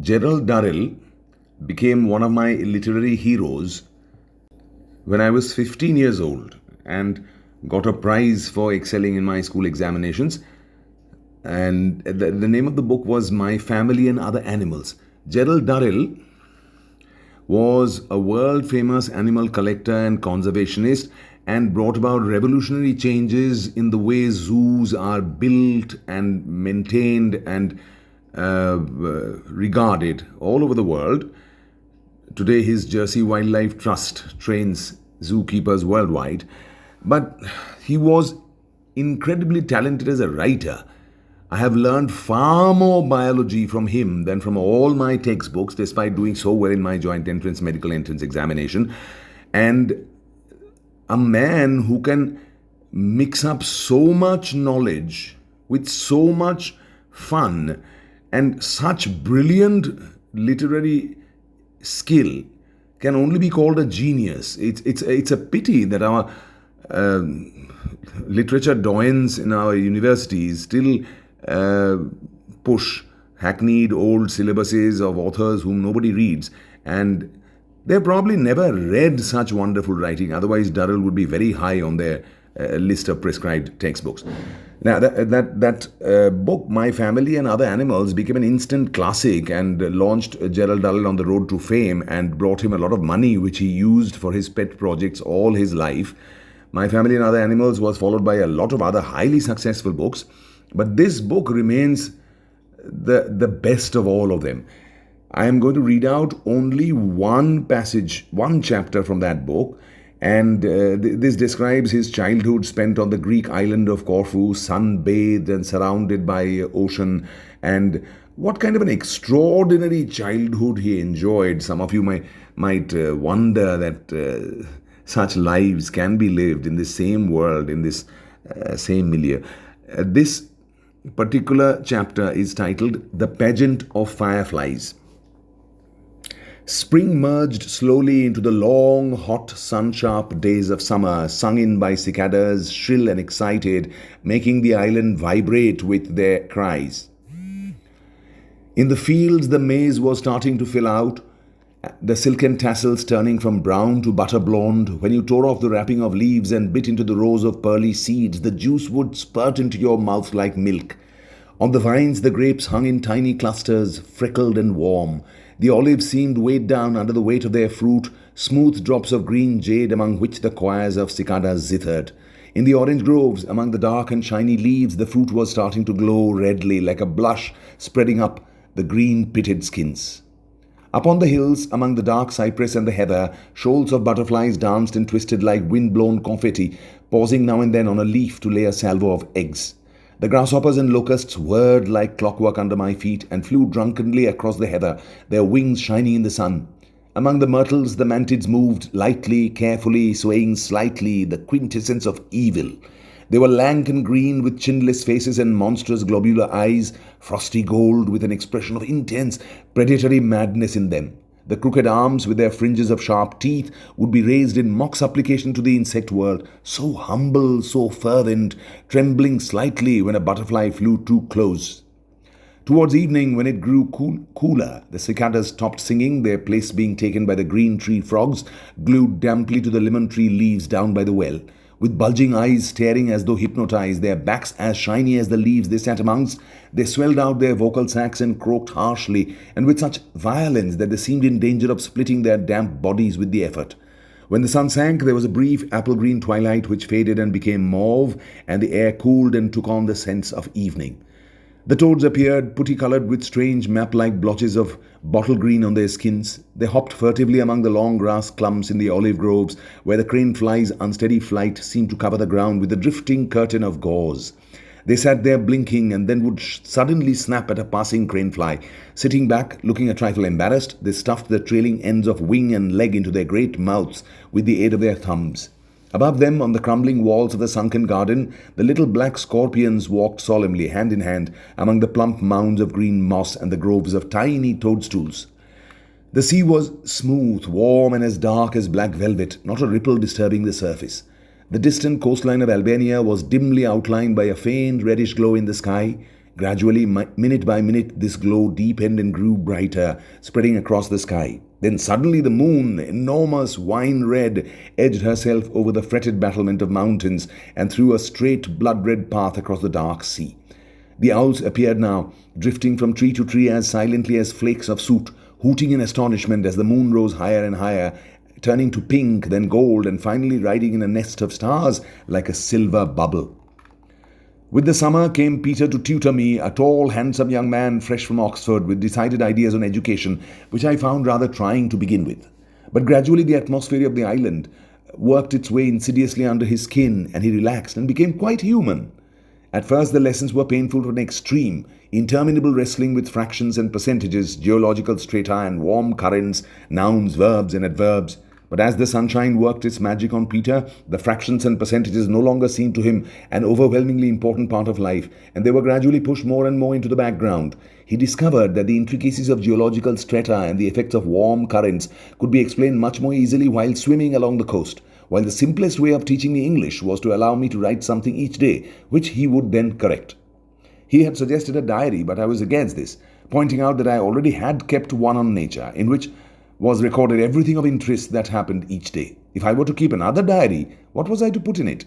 Gerald Durrell became one of my literary heroes when I was 15 years old and got a prize for excelling in my school examinations. And the name of the book was My Family and Other Animals. Gerald Durrell was a world famous animal collector and conservationist and brought about revolutionary changes in the way zoos are built and maintained and regarded all over the world. Today, his Jersey Wildlife Trust trains zookeepers worldwide. But he was incredibly talented as a writer. I have learned far more biology from him than from all my textbooks, despite doing so well in my joint entrance medical entrance examination. And a man who can mix up so much knowledge with so much fun and such brilliant literary skill can only be called a genius. It's a pity that our literature doyens in our universities still push hackneyed old syllabuses of authors whom nobody reads, and they've probably never read such wonderful writing. Otherwise, Durrell would be very high on their list of prescribed textbooks. Now, that book, My Family and Other Animals, became an instant classic and launched Gerald Durrell on the road to fame and brought him a lot of money, which he used for his pet projects all his life. My Family and Other Animals was followed by a lot of other highly successful books, but this book remains the best of all of them. I am going to read out only one passage, one chapter from that book, and this describes his childhood spent on the Greek island of Corfu, sun-bathed and surrounded by ocean, and what kind of an extraordinary childhood he enjoyed. Some of you might wonder that such lives can be lived in the same world, in this same milieu. This particular chapter is titled The Pageant of Fireflies. Spring merged slowly into the long, hot, sun-sharp days of summer, sung in by cicadas, shrill and excited, making the island vibrate with their cries. In the fields, the maize was starting to fill out, the silken tassels turning from brown to butter blonde. When you tore off the wrapping of leaves and bit into the rows of pearly seeds, the juice would spurt into your mouth like milk. On the vines, the grapes hung in tiny clusters, freckled and warm. The olives seemed weighed down under the weight of their fruit, smooth drops of green jade among which the choirs of cicadas zithered. In the orange groves, among the dark and shiny leaves, the fruit was starting to glow redly like a blush spreading up the green-pitted skins. Upon the hills, among the dark cypress and the heather, shoals of butterflies danced and twisted like wind-blown confetti, pausing now and then on a leaf to lay a salvo of eggs. The grasshoppers and locusts whirred like clockwork under my feet and flew drunkenly across the heather, their wings shining in the sun. Among the myrtles, the mantids moved lightly, carefully, swaying slightly, the quintessence of evil. They were lank and green with chinless faces and monstrous globular eyes, frosty gold with an expression of intense, predatory madness in them. The crooked arms with their fringes of sharp teeth would be raised in mock supplication to the insect world, so humble, so fervent, trembling slightly when a butterfly flew too close. Towards evening, when it grew cooler, the cicadas stopped singing, their place being taken by the green tree frogs, glued damply to the lemon tree leaves down by the well. With bulging eyes staring as though hypnotized, their backs as shiny as the leaves they sat amongst, they swelled out their vocal sacs and croaked harshly, and with such violence that they seemed in danger of splitting their damp bodies with the effort. When the sun sank, there was a brief apple-green twilight which faded and became mauve, and the air cooled and took on the scents of evening. The toads appeared, putty-coloured with strange map-like blotches of bottle green on their skins. They hopped furtively among the long grass clumps in the olive groves, where the crane fly's unsteady flight seemed to cover the ground with a drifting curtain of gauze. They sat there blinking and then would suddenly snap at a passing crane fly. Sitting back, looking a trifle embarrassed, they stuffed the trailing ends of wing and leg into their great mouths with the aid of their thumbs. Above them, on the crumbling walls of the sunken garden, the little black scorpions walked solemnly, hand in hand, among the plump mounds of green moss and the groves of tiny toadstools. The sea was smooth, warm, and as dark as black velvet, not a ripple disturbing the surface. The distant coastline of Albania was dimly outlined by a faint reddish glow in the sky. Gradually, minute by minute, this glow deepened and grew brighter, spreading across the sky. Then suddenly the moon, enormous wine red, edged herself over the fretted battlement of mountains and threw a straight blood-red path across the dark sea. The owls appeared now, drifting from tree to tree as silently as flakes of soot, hooting in astonishment as the moon rose higher and higher, turning to pink, then gold, and finally riding in a nest of stars like a silver bubble. With the summer came Peter to tutor me, a tall, handsome young man fresh from Oxford with decided ideas on education, which I found rather trying to begin with. But gradually the atmosphere of the island worked its way insidiously under his skin, and he relaxed and became quite human. At first the lessons were painful to an extreme, interminable wrestling with fractions and percentages, geological strata and warm currents, nouns, verbs and adverbs. But as the sunshine worked its magic on Peter, the fractions and percentages no longer seemed to him an overwhelmingly important part of life, and they were gradually pushed more and more into the background. He discovered that the intricacies of geological strata and the effects of warm currents could be explained much more easily while swimming along the coast, while the simplest way of teaching me English was to allow me to write something each day, which he would then correct. He had suggested a diary, but I was against this, pointing out that I already had kept one on nature, in which was recorded everything of interest that happened each day. If I were to keep another diary, what was I to put in it?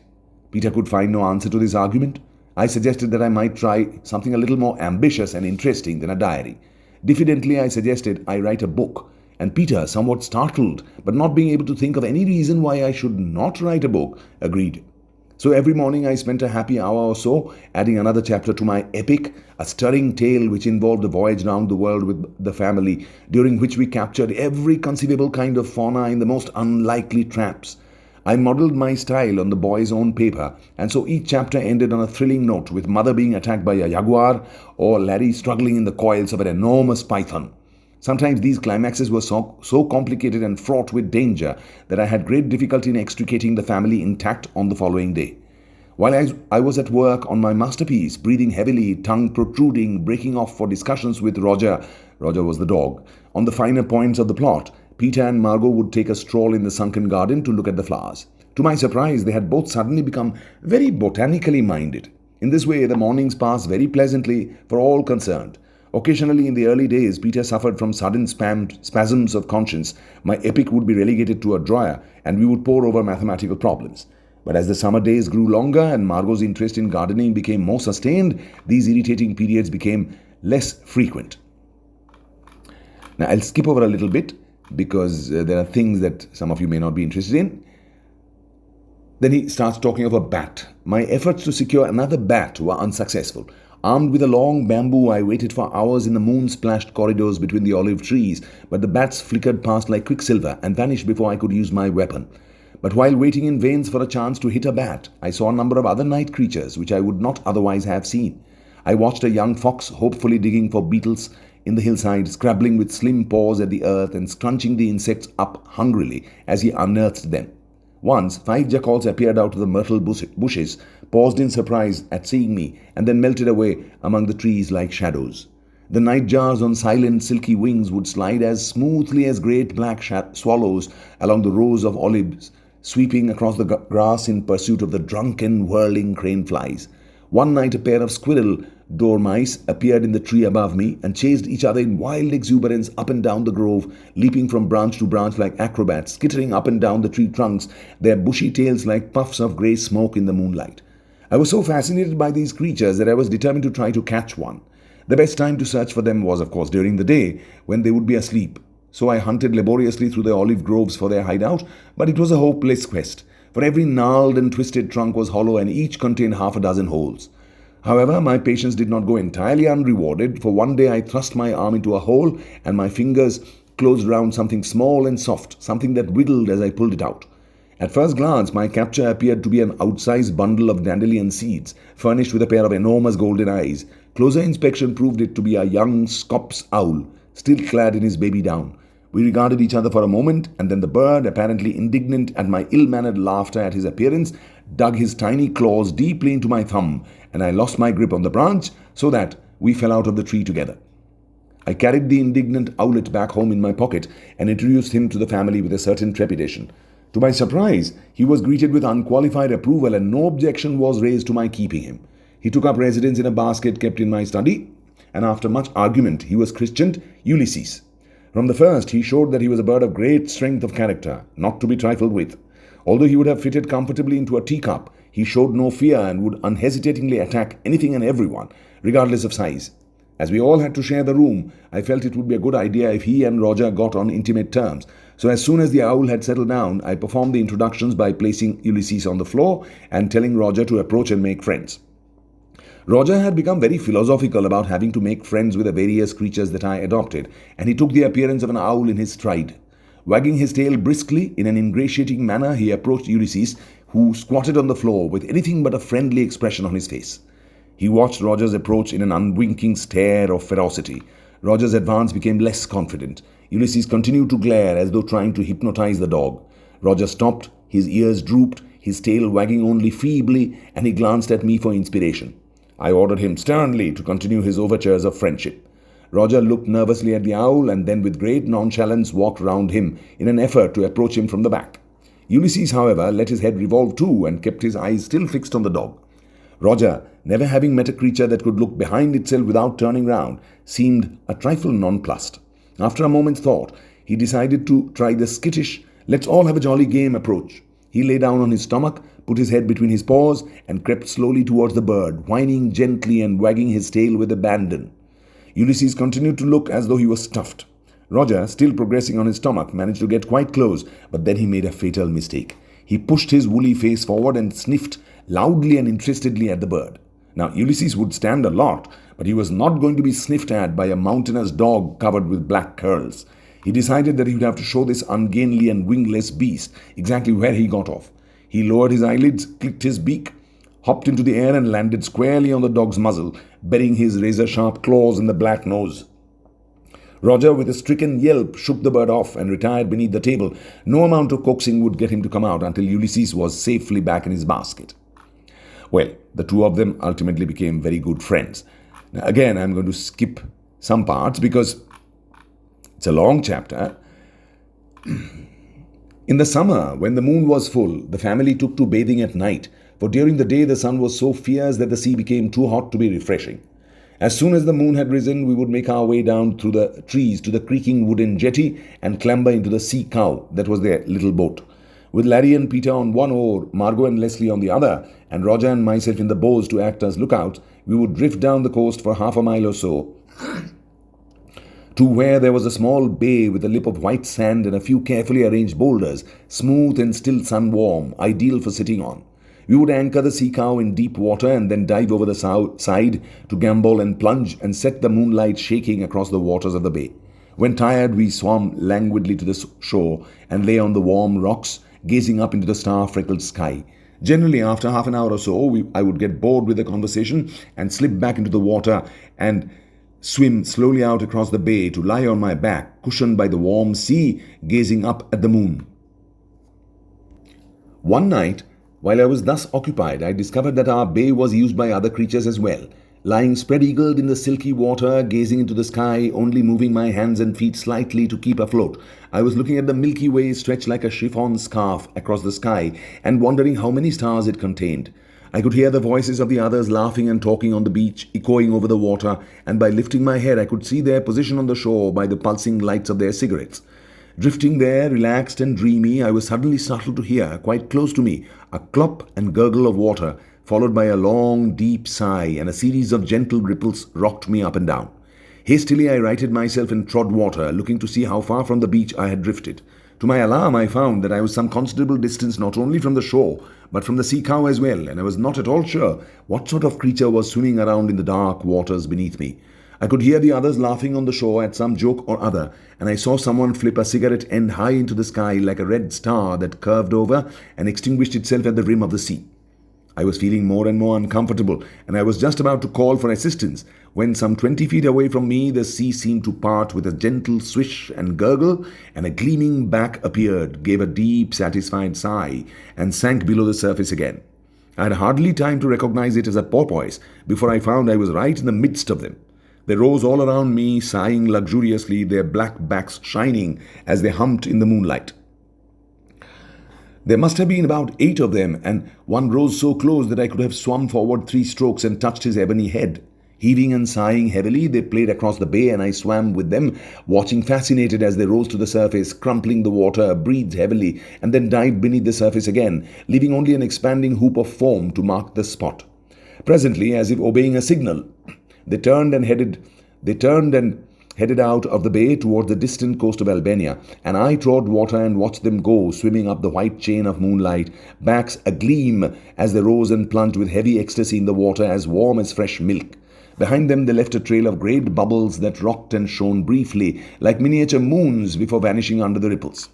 Peter could find no answer to this argument. I suggested that I might try something a little more ambitious and interesting than a diary. Diffidently, I suggested I write a book, and Peter, somewhat startled, but not being able to think of any reason why I should not write a book, agreed. So every morning I spent a happy hour or so adding another chapter to my epic, a stirring tale which involved a voyage round the world with the family, during which we captured every conceivable kind of fauna in the most unlikely traps. I modelled my style on the boy's own paper, and so each chapter ended on a thrilling note, with mother being attacked by a jaguar or Larry struggling in the coils of an enormous python. Sometimes these climaxes were so complicated and fraught with danger that I had great difficulty in extricating the family intact on the following day. While I was at work on my masterpiece, breathing heavily, tongue protruding, breaking off for discussions with Roger was the dog, on the finer points of the plot, Peter and Margot would take a stroll in the sunken garden to look at the flowers. To my surprise, they had both suddenly become very botanically minded. In this way, the mornings passed very pleasantly for all concerned. Occasionally in the early days, Peter suffered from sudden spasms of conscience. My epic would be relegated to a drawer, and we would pore over mathematical problems. But as the summer days grew longer and Margot's interest in gardening became more sustained, these irritating periods became less frequent. Now, I'll skip over a little bit because there are things that some of you may not be interested in. Then he starts talking of a bat. My efforts to secure another bat were unsuccessful. Armed with a long bamboo, I waited for hours in the moon-splashed corridors between the olive trees, but the bats flickered past like quicksilver and vanished before I could use my weapon. But while waiting in vain for a chance to hit a bat, I saw a number of other night creatures which I would not otherwise have seen. I watched a young fox hopefully digging for beetles in the hillside, scrabbling with slim paws at the earth and scrunching the insects up hungrily as he unearthed them. Once, 5 jackals appeared out of the myrtle bushes, paused in surprise at seeing me, and then melted away among the trees like shadows. The nightjars on silent silky wings would slide as smoothly as great black swallows along the rows of olives, sweeping across the grass in pursuit of the drunken, whirling crane flies. One night a pair of squirrel dormice appeared in the tree above me and chased each other in wild exuberance up and down the grove, leaping from branch to branch like acrobats, skittering up and down the tree trunks, their bushy tails like puffs of grey smoke in the moonlight. I was so fascinated by these creatures that I was determined to try to catch one. The best time to search for them was, of course, during the day, when they would be asleep. So I hunted laboriously through the olive groves for their hideout, but it was a hopeless quest, for every gnarled and twisted trunk was hollow and each contained half a dozen holes. However, my patience did not go entirely unrewarded, for one day I thrust my arm into a hole and my fingers closed round something small and soft, something that wiggled as I pulled it out. At first glance, my capture appeared to be an outsized bundle of dandelion seeds, furnished with a pair of enormous golden eyes. Closer inspection proved it to be a young Scops owl, still clad in his baby down. We regarded each other for a moment, and then the bird, apparently indignant at my ill-mannered laughter at his appearance, dug his tiny claws deeply into my thumb, and I lost my grip on the branch, so that we fell out of the tree together. I carried the indignant owlet back home in my pocket and introduced him to the family with a certain trepidation. To my surprise, he was greeted with unqualified approval and no objection was raised to my keeping him. He took up residence in a basket kept in my study, and after much argument he was christened Ulysses. From the first he showed that he was a bird of great strength of character, not to be trifled with. Although he would have fitted comfortably into a teacup, he showed no fear and would unhesitatingly attack anything and everyone, regardless of size. As we all had to share the room, I felt it would be a good idea if he and Roger got on intimate terms. So as soon as the owl had settled down, I performed the introductions by placing Ulysses on the floor and telling Roger to approach and make friends. Roger had become very philosophical about having to make friends with the various creatures that I adopted, and he took the appearance of an owl in his stride. Wagging his tail briskly in an ingratiating manner, he approached Ulysses, who squatted on the floor with anything but a friendly expression on his face. He watched Roger's approach in an unwinking stare of ferocity. Roger's advance became less confident. Ulysses continued to glare as though trying to hypnotize the dog. Roger stopped, his ears drooped, his tail wagging only feebly, and he glanced at me for inspiration. I ordered him sternly to continue his overtures of friendship. Roger looked nervously at the owl and then with great nonchalance walked round him in an effort to approach him from the back. Ulysses, however, let his head revolve too and kept his eyes still fixed on the dog. Roger, never having met a creature that could look behind itself without turning round, seemed a trifle nonplussed. After a moment's thought, he decided to try the skittish, let's all have a jolly game approach. He lay down on his stomach, put his head between his paws, and crept slowly towards the bird, whining gently and wagging his tail with abandon. Ulysses continued to look as though he was stuffed. Roger, still progressing on his stomach, managed to get quite close, but then he made a fatal mistake. He pushed his woolly face forward and sniffed loudly and interestedly at the bird. Now, Ulysses would stand a lot, but he was not going to be sniffed at by a mountainous dog covered with black curls. He decided that he would have to show this ungainly and wingless beast exactly where he got off. He lowered his eyelids, clicked his beak, hopped into the air and landed squarely on the dog's muzzle, burying his razor-sharp claws in the black nose. Roger, with a stricken yelp, shook the bird off and retired beneath the table. No amount of coaxing would get him to come out until Ulysses was safely back in his basket. Well, the two of them ultimately became very good friends. Now, again, I'm going to skip some parts because it's a long chapter. In the summer, when the moon was full, the family took to bathing at night, for during the day the sun was so fierce that the sea became too hot to be refreshing. As soon as the moon had risen, we would make our way down through the trees to the creaking wooden jetty and clamber into the sea cow that was their little boat. With Larry and Peter on one oar, Margot and Leslie on the other, and Roger and myself in the bows to act as lookouts, we would drift down the coast for half a mile or so to where there was a small bay with a lip of white sand and a few carefully arranged boulders, smooth and still sun-warm, ideal for sitting on. We would anchor the sea cow in deep water and then dive over the side to gambol and plunge and set the moonlight shaking across the waters of the bay. When tired, we swam languidly to the shore and lay on the warm rocks, gazing up into the star-freckled sky. Generally, after half an hour or so, I would get bored with the conversation and slip back into the water and swim slowly out across the bay to lie on my back, cushioned by the warm sea, gazing up at the moon. One night, while I was thus occupied, I discovered that our bay was used by other creatures as well. Lying spread-eagled in the silky water, gazing into the sky, only moving my hands and feet slightly to keep afloat, I was looking at the Milky Way stretched like a chiffon scarf across the sky and wondering how many stars it contained. I could hear the voices of the others laughing and talking on the beach, echoing over the water, and by lifting my head I could see their position on the shore by the pulsing lights of their cigarettes. Drifting there, relaxed and dreamy, I was suddenly startled to hear, quite close to me, a clop and gurgle of water, followed by a long, deep sigh, and a series of gentle ripples rocked me up and down. Hastily I righted myself and trod water, looking to see how far from the beach I had drifted. To my alarm, I found that I was some considerable distance not only from the shore, but from the sea cow as well, and I was not at all sure what sort of creature was swimming around in the dark waters beneath me. I could hear the others laughing on the shore at some joke or other, and I saw someone flip a cigarette end high into the sky like a red star that curved over and extinguished itself at the rim of the sea. I was feeling more and more uncomfortable, and I was just about to call for assistance when some 20 feet away from me the sea seemed to part with a gentle swish and gurgle, and a gleaming back appeared, gave a deep, satisfied sigh, and sank below the surface again. I had hardly time to recognize it as a porpoise before I found I was right in the midst of them. They rose all around me, sighing luxuriously, their black backs shining as they humped in the moonlight. There must have been about 8 of them, and one rose so close that I could have swum forward 3 strokes and touched his ebony head. Heaving and sighing heavily, they played across the bay, and I swam with them, watching fascinated as they rose to the surface, crumpling the water, breathed heavily, and then dived beneath the surface again, leaving only an expanding hoop of foam to mark the spot. Presently, as if obeying a signal, they turned and headed out of the bay toward the distant coast of Albania, and I trod water and watched them go, swimming up the white chain of moonlight, backs agleam as they rose and plunged with heavy ecstasy in the water as warm as fresh milk. Behind them they left a trail of great bubbles that rocked and shone briefly, like miniature moons before vanishing under the ripples.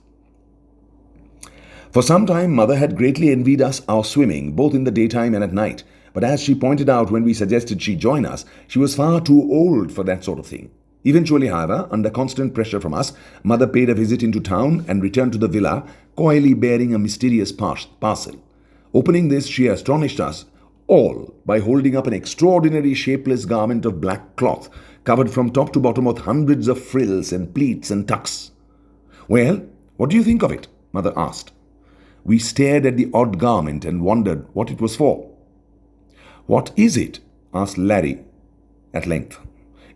For some time, Mother had greatly envied us our swimming, both in the daytime and at night, but as she pointed out when we suggested she join us, she was far too old for that sort of thing. Eventually, however, under constant pressure from us, Mother paid a visit into town and returned to the villa, coyly bearing a mysterious parcel. Opening this, she astonished us all by holding up an extraordinary shapeless garment of black cloth, covered from top to bottom with hundreds of frills and pleats and tucks. "Well, what do you think of it?" Mother asked. We stared at the odd garment and wondered what it was for. "What is it?" asked Larry at length.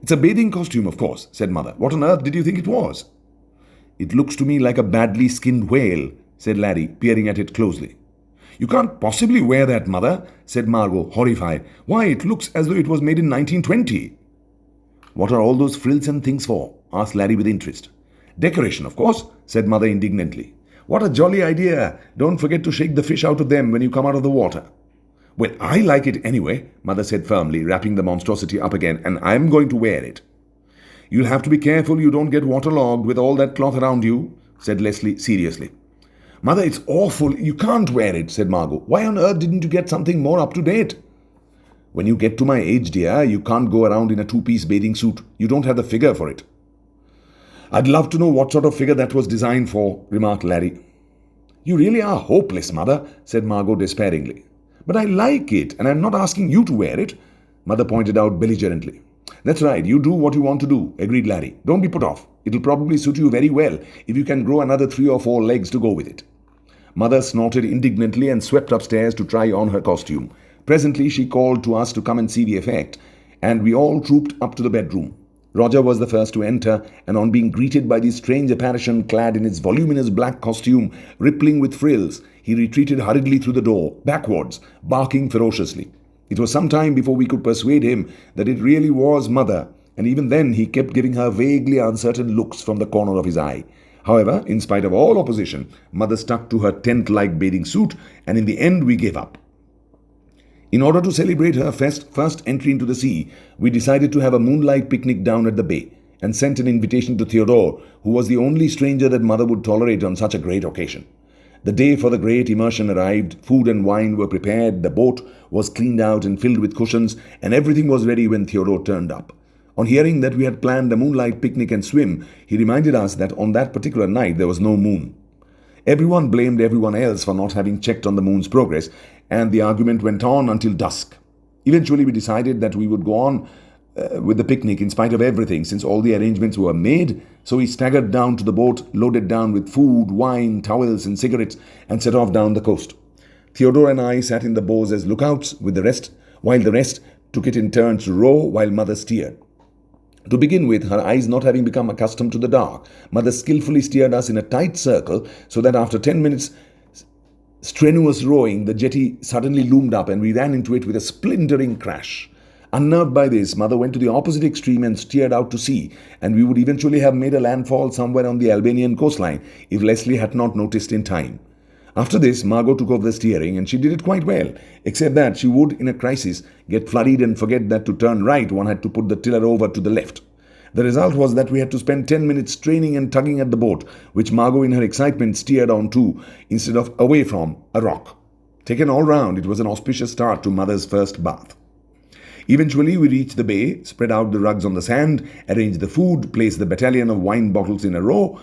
"It's a bathing costume, of course," said Mother. "What on earth did you think it was?" "It looks to me like a badly skinned whale," said Larry, peering at it closely. "You can't possibly wear that, Mother," said Margot, horrified. "Why, it looks as though it was made in 1920. "What are all those frills and things for?" asked Larry with interest. "Decoration, of course," said Mother indignantly. "What a jolly idea! Don't forget to shake the fish out of them when you come out of the water." "Well, I like it anyway," Mother said firmly, wrapping the monstrosity up again, "and I'm going to wear it." "You'll have to be careful you don't get waterlogged with all that cloth around you," said Leslie seriously. "Mother, it's awful. You can't wear it," said Margot. "Why on earth didn't you get something more up to date?" "When you get to my age, dear, you can't go around in a 2-piece bathing suit. You don't have the figure for it." "I'd love to know what sort of figure that was designed for," remarked Larry. "You really are hopeless, Mother," said Margot despairingly. "But I like it, and I'm not asking you to wear it," Mother pointed out belligerently. "That's right, you do what you want to do," agreed Larry. "Don't be put off. It'll probably suit you very well if you can grow another 3 or 4 legs to go with it." Mother snorted indignantly and swept upstairs to try on her costume. Presently she called to us to come and see the effect, and we all trooped up to the bedroom. Roger was the first to enter, and on being greeted by this strange apparition clad in its voluminous black costume, rippling with frills, he retreated hurriedly through the door, backwards, barking ferociously. It was some time before we could persuade him that it really was Mother, and even then he kept giving her vaguely uncertain looks from the corner of his eye. However, in spite of all opposition, Mother stuck to her tent-like bathing suit, and in the end we gave up. In order to celebrate her first entry into the sea, we decided to have a moonlight picnic down at the bay, and sent an invitation to Theodore, who was the only stranger that Mother would tolerate on such a great occasion. The day for the great immersion arrived, food and wine were prepared, the boat was cleaned out and filled with cushions, and everything was ready when Theodore turned up. On hearing that we had planned a moonlight picnic and swim, he reminded us that on that particular night there was no moon. Everyone blamed everyone else for not having checked on the moon's progress, and the argument went on until dusk. Eventually we decided that we would go on with the picnic in spite of everything, since all the arrangements were made, so we staggered down to the boat, loaded down with food, wine, towels and cigarettes, and set off down the coast. Theodore and I sat in the bows as lookouts with the rest, while the rest took it in turns to row while Mother steered. To begin with, her eyes not having become accustomed to the dark, Mother skillfully steered us in a tight circle so that after 10 minutes strenuous rowing, the jetty suddenly loomed up and we ran into it with a splintering crash. Unnerved by this, Mother went to the opposite extreme and steered out to sea, and we would eventually have made a landfall somewhere on the Albanian coastline if Leslie had not noticed in time. After this, Margot took over the steering, and she did it quite well, except that she would, in a crisis, get flurried and forget that to turn right one had to put the tiller over to the left. The result was that we had to spend 10 minutes straining and tugging at the boat, which Margot in her excitement steered onto instead of away from a rock. Taken all round, it was an auspicious start to Mother's first bath. Eventually, we reached the bay, spread out the rugs on the sand, arranged the food, placed the battalion of wine bottles in a row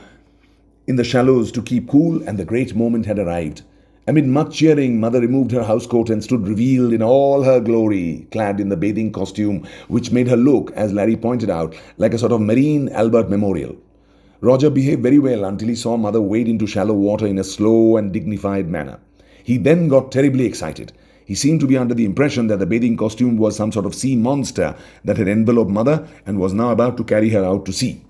in the shallows to keep cool, and the great moment had arrived. Amid much cheering, Mother removed her housecoat and stood revealed in all her glory, clad in the bathing costume, which made her look, as Larry pointed out, like a sort of marine Albert Memorial. Roger behaved very well until he saw Mother wade into shallow water in a slow and dignified manner. He then got terribly excited. He seemed to be under the impression that the bathing costume was some sort of sea monster that had enveloped Mother and was now about to carry her out to sea.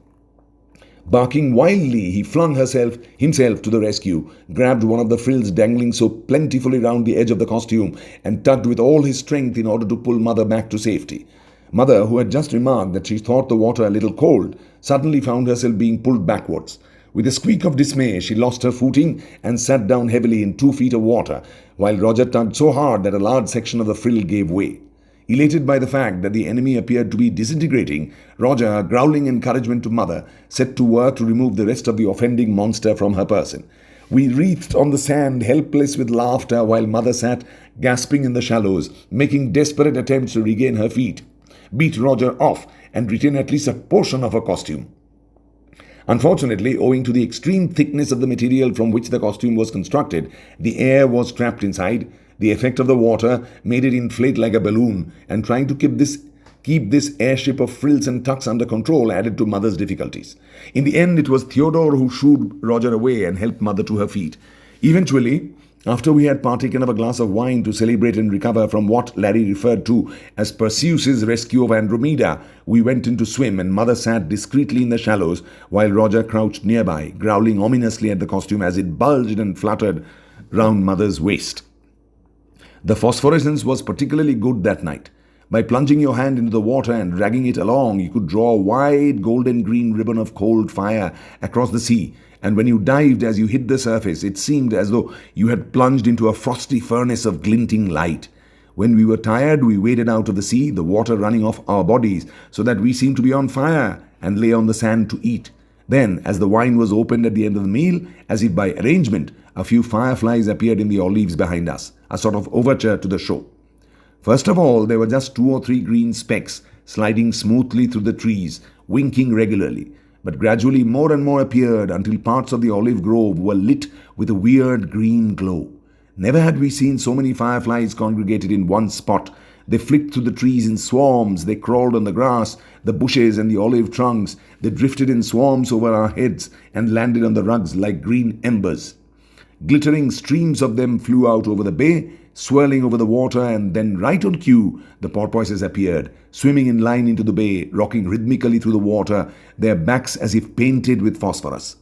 Barking wildly, he flung himself to the rescue, grabbed one of the frills dangling so plentifully round the edge of the costume, and tugged with all his strength in order to pull Mother back to safety. Mother, who had just remarked that she thought the water a little cold, suddenly found herself being pulled backwards. With a squeak of dismay, she lost her footing and sat down heavily in 2 feet of water, while Roger tugged so hard that a large section of the frill gave way. Elated by the fact that the enemy appeared to be disintegrating, Roger, growling encouragement to Mother, set to work to remove the rest of the offending monster from her person. We wreathed on the sand, helpless with laughter, while Mother sat gasping in the shallows, making desperate attempts to regain her feet, beat Roger off, and retain at least a portion of her costume. Unfortunately, owing to the extreme thickness of the material from which the costume was constructed, the air was trapped inside. The effect of the water made it inflate like a balloon, and trying to keep this airship of frills and tucks under control added to Mother's difficulties. In the end, it was Theodore who shooed Roger away and helped Mother to her feet. Eventually, after we had partaken of a glass of wine to celebrate and recover from what Larry referred to as Perseus's rescue of Andromeda, we went in to swim, and Mother sat discreetly in the shallows while Roger crouched nearby, growling ominously at the costume as it bulged and fluttered round Mother's waist. The phosphorescence was particularly good that night. By plunging your hand into the water and dragging it along, you could draw a wide golden green ribbon of cold fire across the sea, and when you dived as you hit the surface, it seemed as though you had plunged into a frosty furnace of glinting light. When we were tired, we waded out of the sea, the water running off our bodies, so that we seemed to be on fire, and lay on the sand to eat. Then, as the wine was opened at the end of the meal, as if by arrangement, a few fireflies appeared in the olives behind us, a sort of overture to the show. First of all, there were just 2 or 3 green specks sliding smoothly through the trees, winking regularly. But gradually more and more appeared until parts of the olive grove were lit with a weird green glow. Never had we seen so many fireflies congregated in one spot. They flicked through the trees in swarms, they crawled on the grass, the bushes and the olive trunks, they drifted in swarms over our heads and landed on the rugs like green embers. Glittering streams of them flew out over the bay, swirling over the water, and then right on cue, the porpoises appeared, swimming in line into the bay, rocking rhythmically through the water, their backs as if painted with phosphorus.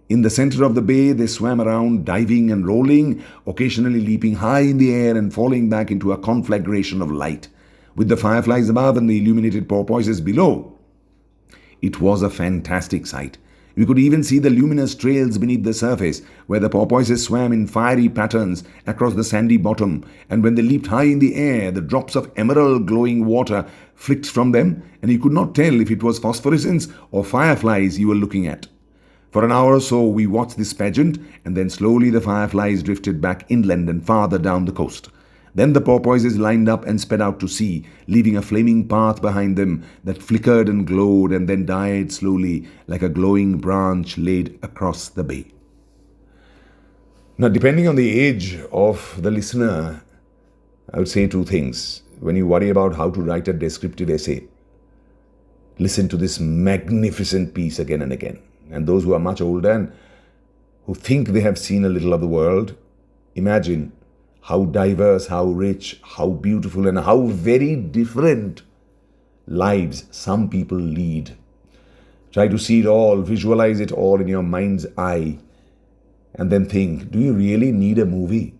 In the center of the bay, they swam around, diving and rolling, occasionally leaping high in the air and falling back into a conflagration of light. With the fireflies above and the illuminated porpoises below, it was a fantastic sight. We could even see the luminous trails beneath the surface, where the porpoises swam in fiery patterns across the sandy bottom, and when they leaped high in the air, the drops of emerald glowing water flicked from them, and you could not tell if it was phosphorescence or fireflies you were looking at. For an hour or so, we watched this pageant, and then slowly the fireflies drifted back inland and farther down the coast. Then the porpoises lined up and sped out to sea, leaving a flaming path behind them that flickered and glowed and then died slowly like a glowing branch laid across the bay. Now, depending on the age of the listener, I would say 2 things. When you worry about how to write a descriptive essay, listen to this magnificent piece again and again. And those who are much older and who think they have seen a little of the world, imagine how diverse, how rich, how beautiful, and how very different lives some people lead. Try to see it all, visualize it all in your mind's eye, and then think, do you really need a movie?